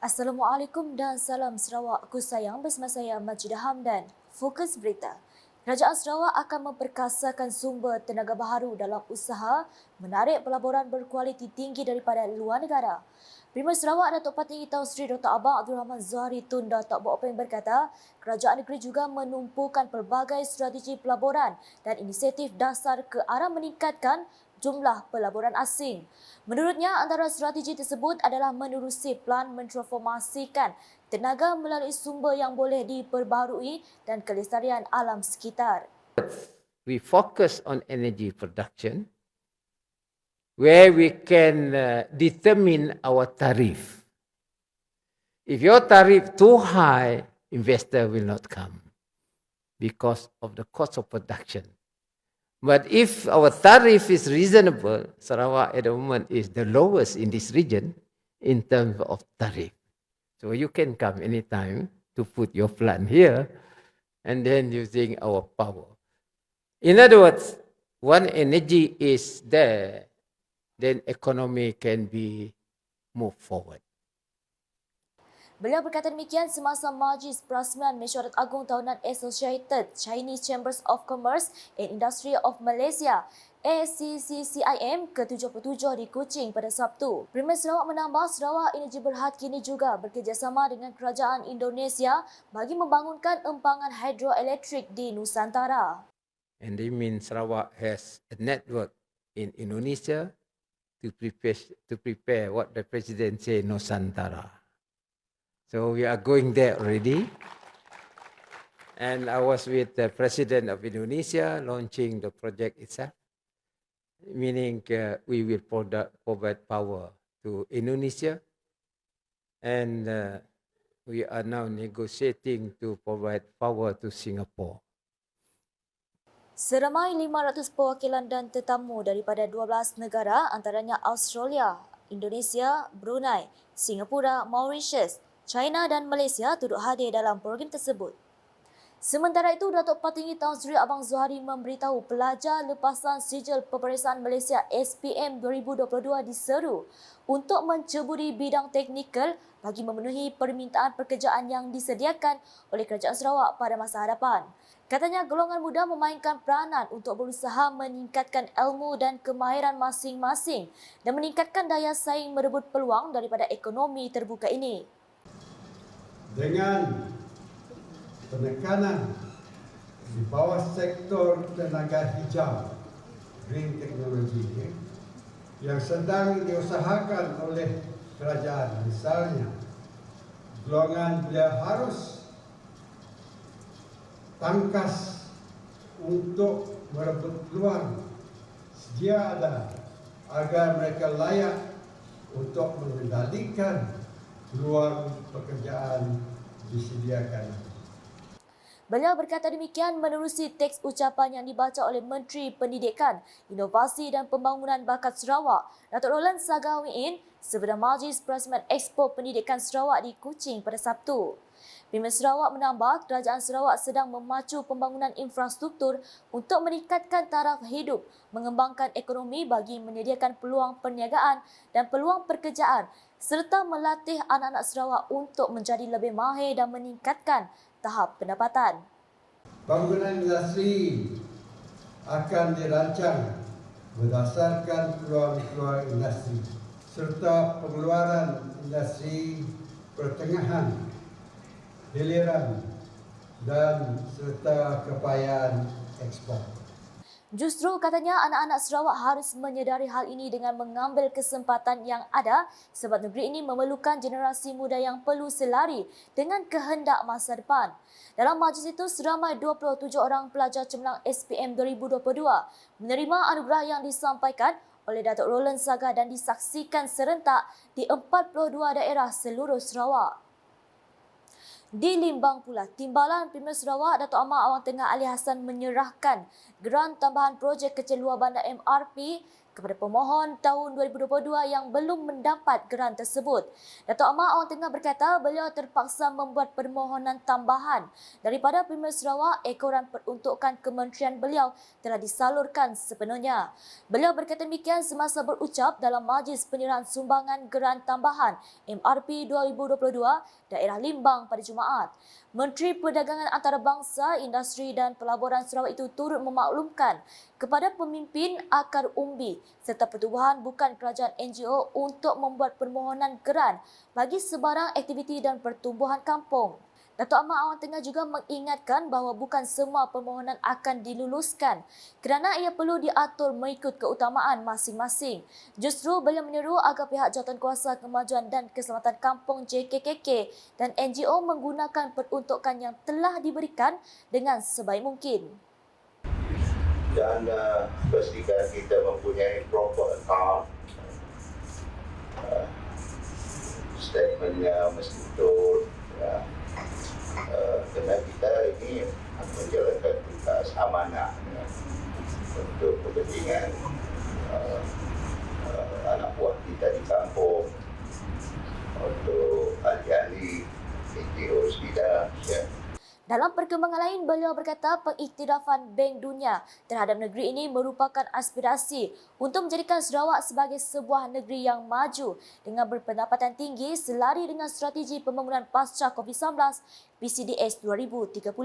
Assalamualaikum dan salam Sarawakku sayang, bersama saya Majidah Hamdan. Fokus berita. Kerajaan Sarawak akan memperkasakan sumber tenaga baharu dalam usaha menarik pelaburan berkualiti tinggi daripada luar negara. Primer Sarawak Datuk Patinggi Tan Sri Dr. Abang Abdul Rahman Zahari Tun Datuk Bopeng berkata, kerajaan negeri juga menumpukan pelbagai strategi pelaburan dan inisiatif dasar ke arah meningkatkan jumlah pelaburan asing. Menurutnya, antara strategi tersebut adalah menerusi plan mentransformasikan tenaga melalui sumber yang boleh diperbaharui dan kelestarian alam sekitar. We focus on energy production where we can determine our tariff. If your tariff too high, investor will not come because of the cost of production. But if our tariff is reasonable, Sarawak at the moment is the lowest in this region in terms of tariff. So you can come anytime to put your plant here and then using our power. In other words, when energy is there, then economy can be moved forward. Beliau berkata demikian semasa Majlis Perasmian Mesyuarat Agung Tahunan Associated Chinese Chambers of Commerce and Industry of Malaysia ACCCIM ke-77 di Kuching pada Sabtu. Premier Sarawak menambah Sarawak Energy Berhad kini juga bekerjasama dengan Kerajaan Indonesia bagi membangunkan empangan hidroelektrik di Nusantara. And they mean Sarawak has a network in Indonesia to prepare what the President say, Nusantara. So we are going there already. And I was with the President of Indonesia launching the project itself, meaning we will provide power to Indonesia. And we are now negotiating to provide power to Singapore. Seramai 500 perwakilan dan tetamu daripada 12 negara antaranya Australia, Indonesia, Brunei, Singapura, Mauritius, China dan Malaysia turut hadir dalam program tersebut. Sementara itu, Datuk Patinggi Tan Sri Abang Zahari memberitahu pelajar lepasan sijil peperiksaan Malaysia SPM 2022 diseru untuk menceburi bidang teknikal bagi memenuhi permintaan pekerjaan yang disediakan oleh Kerajaan Sarawak pada masa hadapan. Katanya golongan muda memainkan peranan untuk berusaha meningkatkan ilmu dan kemahiran masing-masing dan meningkatkan daya saing merebut peluang daripada ekonomi terbuka ini. Dengan penekanan di bawah sektor tenaga hijau, green technology, yang sedang diusahakan oleh kerajaan, misalnya golongan belia harus tangkas untuk merebut peluang sedia ada agar mereka layak untuk mengendalikan peluang pekerjaan disediakan. Beliau berkata demikian menerusi teks ucapan yang dibaca oleh Menteri Pendidikan, Inovasi dan Pembangunan Bakat Sarawak, Datuk Roland Sagawiin, sebelum Majlis Perasmian Expo Pendidikan Sarawak di Kuching pada Sabtu. Premier Sarawak menambah kerajaan Sarawak sedang memacu pembangunan infrastruktur untuk meningkatkan taraf hidup, mengembangkan ekonomi bagi menyediakan peluang perniagaan dan peluang pekerjaan serta melatih anak-anak Sarawak untuk menjadi lebih mahir dan meningkatkan tahap pendapatan. Bangunan industri akan dirancang berdasarkan peluang-peluang industri serta pengeluaran industri pertengahan, hiliran dan serta kepayaan ekspor. Justru katanya anak-anak Sarawak harus menyedari hal ini dengan mengambil kesempatan yang ada sebab negeri ini memerlukan generasi muda yang perlu selari dengan kehendak masa depan. Dalam majlis itu, seramai 27 orang pelajar cemerlang SPM 2022 menerima anugerah yang disampaikan oleh Datuk Roland Saga dan disaksikan serentak di 42 daerah seluruh Sarawak. Di Limbang pula, Timbalan Premier Sarawak Datuk Ahmad Awang Tengah Ali Hassan menyerahkan geran tambahan projek kecil luar bandar MRP kepada pemohon tahun 2022 yang belum mendapat geran tersebut. Datuk Ahmad Awang Tengah berkata beliau terpaksa membuat permohonan tambahan daripada Premier Sarawak. Ekoran peruntukan kementerian beliau telah disalurkan sepenuhnya. Beliau berkata demikian semasa berucap dalam majlis penyerahan sumbangan geran tambahan MRP 2022 daerah Limbang pada Jumaat. Menteri Perdagangan Antarabangsa, Industri dan Pelaburan Sarawak itu turut memaklumkan kepada pemimpin akar umbi serta pertubuhan bukan kerajaan NGO untuk membuat permohonan geran bagi sebarang aktiviti dan pertumbuhan kampung. Datuk Ahmad Awang Tengah juga mengingatkan bahawa bukan semua permohonan akan diluluskan kerana ia perlu diatur mengikut keutamaan masing-masing. Justru beliau menyeru agar pihak Jawatankuasa Kemajuan dan Keselamatan Kampung JKKK dan NGO menggunakan peruntukan yang telah diberikan dengan sebaik mungkin. Dan pastikan kita mempunyai proper account, statementnya mesti betul, ya. Kerana kita ini menjalankan tugas amanah, ya, untuk kepentingan anak buah kita di kampung, untuk ahli-ahli NGO kita, ya. Dalam perkembangan lain, beliau berkata pengiktirafan Bank Dunia terhadap negeri ini merupakan aspirasi untuk menjadikan Sarawak sebagai sebuah negeri yang maju dengan berpendapatan tinggi selari dengan strategi pembangunan pasca COVID-19 PCDS 2030.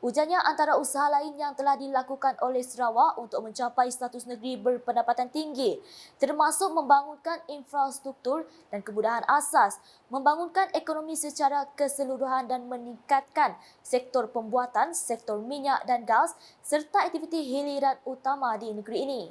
Ujarnya antara usaha lain yang telah dilakukan oleh Sarawak untuk mencapai status negeri berpendapatan tinggi termasuk membangunkan infrastruktur dan kemudahan asas, membangunkan ekonomi secara keseluruhan dan meningkatkan sektor pembuatan, sektor minyak dan gas serta aktiviti hiliran utama di negeri ini.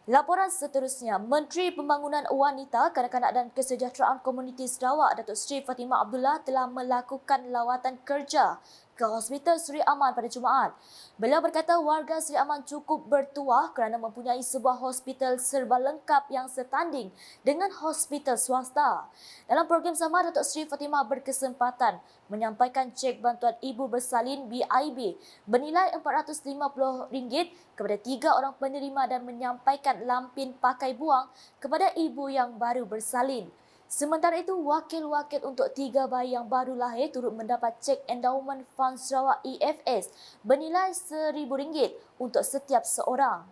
Laporan seterusnya, Menteri Pembangunan Wanita, Kanak-kanak dan Kesejahteraan Komuniti Sarawak, Datuk Seri Fatimah Abdullah telah melakukan lawatan kerja ke Hospital Seri Aman pada Jumaat. Beliau berkata warga Seri Aman cukup bertuah kerana mempunyai sebuah hospital serba lengkap yang setanding dengan hospital swasta. Dalam program sama, Datuk Seri Fatimah berkesempatan menyampaikan cek bantuan ibu bersalin BIB bernilai RM450 kepada 3 orang penerima dan menyampaikan lampin pakai buang kepada ibu yang baru bersalin. Sementara itu, wakil-wakil untuk 3 bayi yang baru lahir turut mendapat cek Endowment Fund Sarawak EFS bernilai RM1,000 untuk setiap seorang.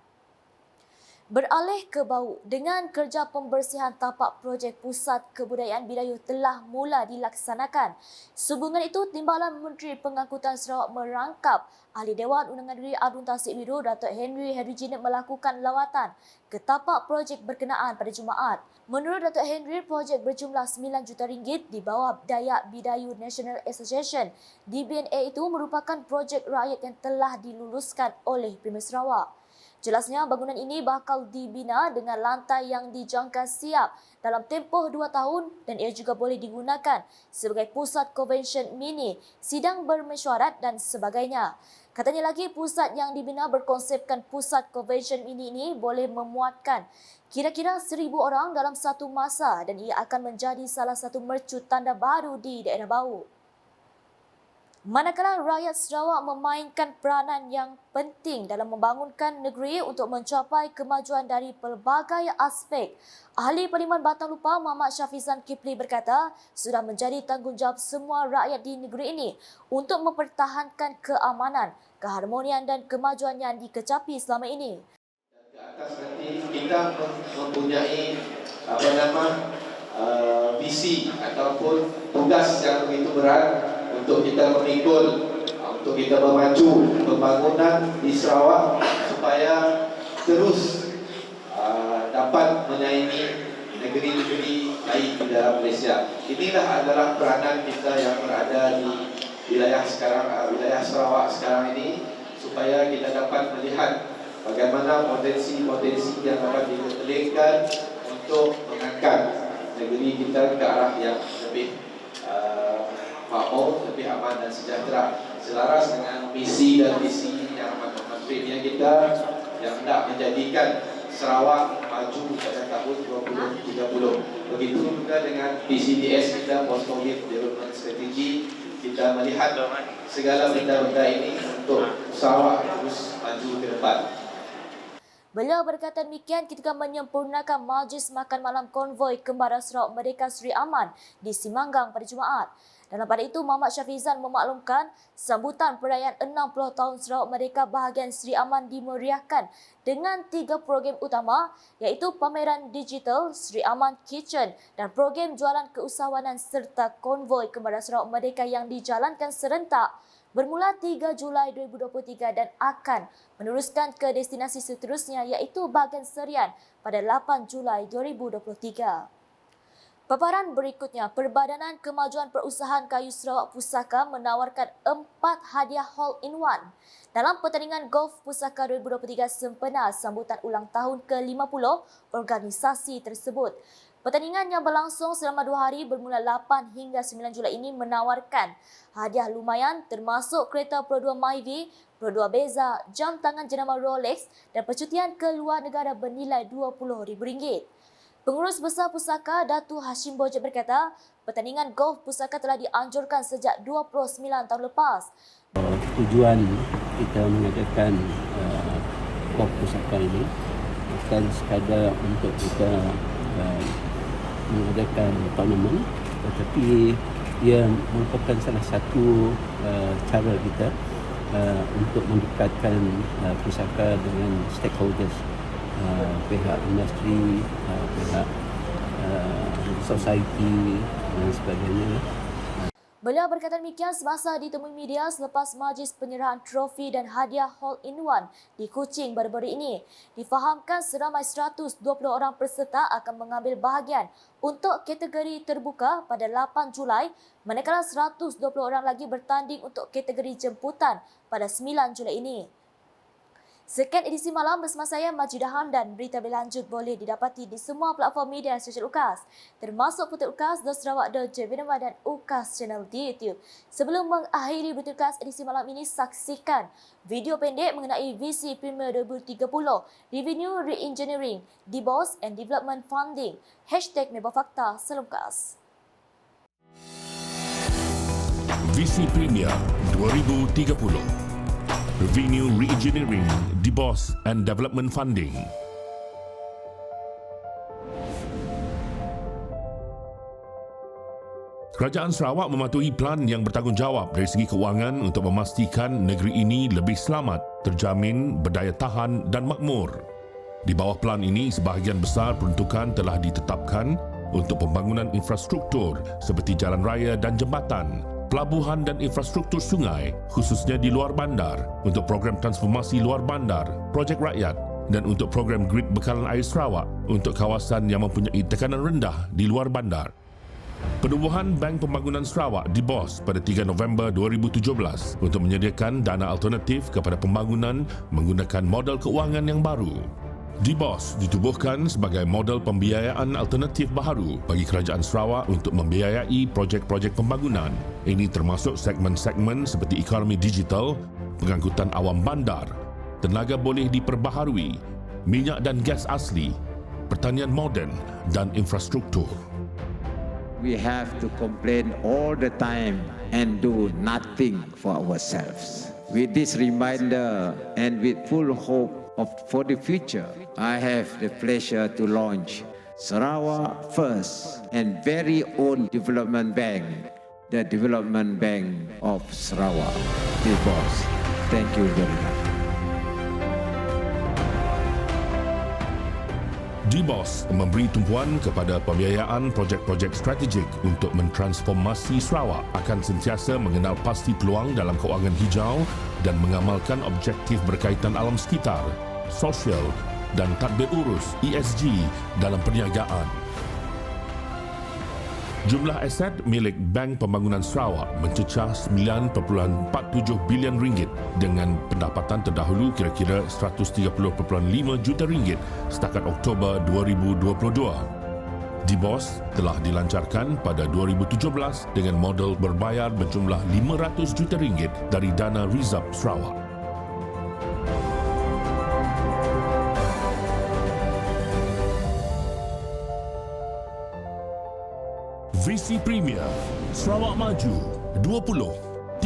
Beralih ke bau, dengan kerja pembersihan tapak projek Pusat Kebudayaan Bidayuh telah mula dilaksanakan. Sehubungan itu, Timbalan Menteri Pengangkutan Sarawak merangkap Ahli Dewan Undangan Negeri Adun Tasik Biru Datuk Henry Jinet melakukan lawatan ke tapak projek berkenaan pada Jumaat. Menurut Datuk Henry, projek berjumlah RM9 juta di bawah Dayak Bidayuh National Association DBNA itu merupakan projek rakyat yang telah diluluskan oleh Premier Sarawak. Jelasnya, bangunan ini bakal dibina dengan lantai yang dijangka siap dalam tempoh 2 tahun dan ia juga boleh digunakan sebagai pusat konvensyen mini, sidang bermesyuarat dan sebagainya. Katanya lagi, pusat yang dibina berkonsepkan pusat konvensyen mini ini boleh memuatkan kira-kira 1,000 orang dalam satu masa dan ia akan menjadi salah satu mercu tanda baru di daerah Bau. Manakala rakyat Sarawak memainkan peranan yang penting dalam membangunkan negeri untuk mencapai kemajuan dari pelbagai aspek, Ahli Parlimen Batang Lupa Muhammad Syafizan Kipli berkata sudah menjadi tanggungjawab semua rakyat di negeri ini untuk mempertahankan keamanan, keharmonian dan kemajuan yang dikecapi selama ini. Ke atas nanti kita mempunyai visi ataupun tugas yang begitu berat untuk kita memikul, untuk kita memacu pembangunan di Sarawak supaya terus dapat menyaingi negeri-negeri lain di dalam Malaysia. Inilah adalah peranan kita yang berada di wilayah Sarawak sekarang ini supaya kita dapat melihat bagaimana potensi-potensi yang dapat ditelingkan untuk mengangkat negeri kita ke arah yang lebih makmur, lebih aman dan sejahtera, selaras dengan misi dan visi yang amat penting kita yang hendak menjadikan Sarawak maju pada tahun 2030. Begitu juga dengan PCDS kita, Post Covid Development Strategy, kita melihat segala benda-benda ini untuk Sarawak terus maju ke depan. Beliau berkata demikian ketika menyempurnakan majlis makan malam konvoi Kembara Sarawak Merdeka Sri Aman di Simanggang pada Jumaat. Dalam pada itu, Muhammad Syafizan memaklumkan sambutan perayaan 60 tahun Sarawak Merdeka bahagian Sri Aman dimeriahkan dengan 3 program utama iaitu pameran digital, Sri Aman Kitchen dan program jualan keusahawanan serta konvoi Kembara Sarawak Merdeka yang dijalankan serentak bermula 3 Julai 2023 dan akan meneruskan ke destinasi seterusnya iaitu bahagian Serian pada 8 Julai 2023. Paparan berikutnya, Perbadanan Kemajuan Perusahaan Kayu Sarawak Pusaka menawarkan 4 hadiah hole-in-one dalam pertandingan golf Pusaka 2023 sempena sambutan ulang tahun ke-50 organisasi tersebut. Pertandingan yang berlangsung selama 2 hari bermula 8 hingga 9 Julai ini menawarkan hadiah lumayan termasuk kereta Pro 2 Myvi, Pro 2 Beza, jam tangan jenama Rolex dan percutian ke luar negara bernilai RM20,000. Pengurus Besar Pusaka Datu Hashim Bojek berkata, pertandingan golf Pusaka telah dianjurkan sejak 29 tahun lepas. Tujuan kita mengadakan golf Pusaka ini bukan sekadar untuk kita mengadakan tournament, tetapi ia merupakan salah satu cara kita untuk mendekatkan pusaka dengan stakeholders, pihak industri, pihak society dan sebagainya. Beliau berkata demikian semasa ditemui media selepas majlis penyerahan trofi dan hadiah hole-in-one di Kuching baru-baru ini. Difahamkan seramai 120 orang peserta akan mengambil bahagian untuk kategori terbuka pada 8 Julai, manakala 120 orang lagi bertanding untuk kategori jemputan pada 9 Julai ini. Sekian edisi malam bersama saya Majidah Hamdan. Berita berlanjut boleh didapati di semua platform media sosial UKAS, termasuk Putih UKAS, Sarawak.jv dan UKAS Channel di YouTube. Sebelum mengakhiri berita UKAS edisi malam ini, saksikan video pendek mengenai visi Premier 2030, Revenue Reengineering, DBOS and Development Funding, #Mebafakta, Salam UKAS. Visi Premier 2030, Revenue Reengineering, DBOS and Development Funding. Kerajaan Sarawak mematuhi plan yang bertanggungjawab dari segi kewangan untuk memastikan negeri ini lebih selamat, terjamin, berdaya tahan dan makmur. Di bawah plan ini, sebahagian besar peruntukan telah ditetapkan untuk pembangunan infrastruktur seperti jalan raya dan jambatan, pelabuhan dan infrastruktur sungai, khususnya di luar bandar, untuk program transformasi luar bandar, projek rakyat dan untuk program grid bekalan air Sarawak untuk kawasan yang mempunyai tekanan rendah di luar bandar. Penubuhan Bank Pembangunan Sarawak DBOS pada 3 November 2017 untuk menyediakan dana alternatif kepada pembangunan menggunakan model keuangan yang baru. DBOS ditubuhkan sebagai model pembiayaan alternatif baharu bagi Kerajaan Sarawak untuk membiayai projek-projek pembangunan. Ini termasuk segmen-segmen seperti ekonomi digital, pengangkutan awam bandar, tenaga boleh diperbaharui, minyak dan gas asli, pertanian moden dan infrastruktur. We have to complain all the time and do nothing for ourselves. With this reminder and with full hope for the future, I have the pleasure to launch Sarawak First and very own development bank, the Development Bank of Sarawak, DBOS. Thank you very much. DBOS memberi tumpuan kepada pembiayaan projek-projek strategik untuk mentransformasi Sarawak, akan sentiasa mengenal pasti peluang dalam kewangan hijau dan mengamalkan objektif berkaitan alam sekitar, sosial dan tadbir urus ESG dalam perniagaan. Jumlah aset milik Bank Pembangunan Sarawak mencecah 9.47 bilion ringgit dengan pendapatan terdahulu kira-kira 130.5 juta ringgit setakat Oktober 2022. DBOS telah dilancarkan pada 2017 dengan model berbayar berjumlah 500 juta ringgit dari dana Rizab Sarawak. Visi Premier Sarawak Maju 2030.